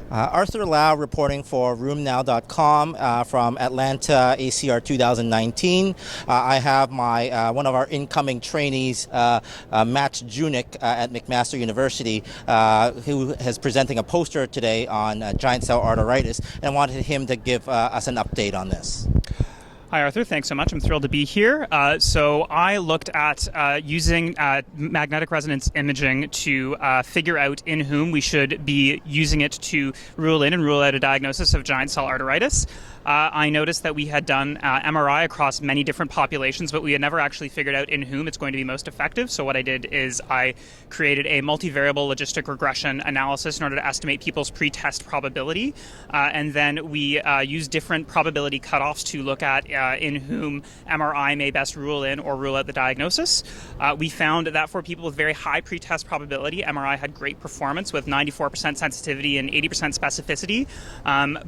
Arthur Lau reporting for RoomNow.com from Atlanta ACR 2019. I have my one of our incoming trainees, Matt Junek at McMaster University, who is presenting a poster today on giant cell arteritis, and wanted him to give us an update on this. Hi, Arthur. Thanks so much. I'm thrilled to be here. So I looked at using magnetic resonance imaging to figure out in whom we should be using it to rule in and rule out a diagnosis of giant cell arteritis. I noticed that we had done MRI across many different populations, but we had never actually figured out in whom it's going to be most effective. So what I did is I created a multivariable logistic regression analysis in order to estimate people's pre-test probability. And then we used different probability cutoffs to look at in whom MRI may best rule in or rule out the diagnosis. We found that for people with very high pre-test probability, MRI had great performance with 94% sensitivity and 80% specificity,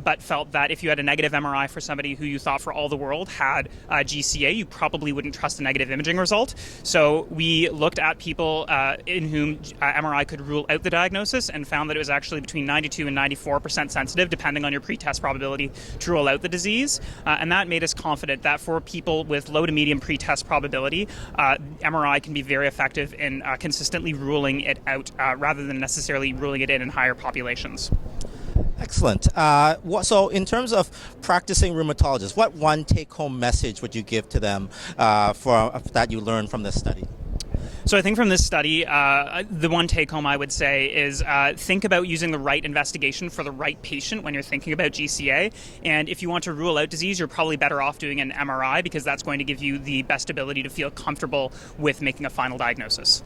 but felt that if you had a negative MRI for somebody who you thought for all the world had GCA, you probably wouldn't trust a negative imaging result. So we looked at people in whom MRI could rule out the diagnosis and found that it was actually between 92 and 94% sensitive, depending on your pre-test probability, to rule out the disease. And that made us confident that for people with low to medium pre-test probability, MRI can be very effective in consistently ruling it out rather than necessarily ruling it in higher populations. Excellent. So in terms of practicing rheumatologists, what one take-home message would you give to them that you learned from this study? So I think from this study, the one take-home I would say is think about using the right investigation for the right patient when you're thinking about GCA. And if you want to rule out disease, you're probably better off doing an MRI because that's going to give you the best ability to feel comfortable with making a final diagnosis.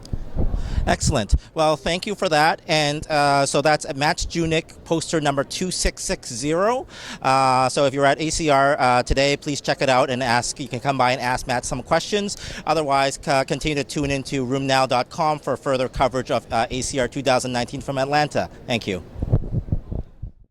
Excellent. Well, thank you for that. And so that's Matt Junek, poster number 2660. So if you're at ACR today, please check it out and ask. You can come by and ask Matt some questions. Otherwise, continue to tune into RoomNow.com for further coverage of ACR 2019 from Atlanta. Thank you.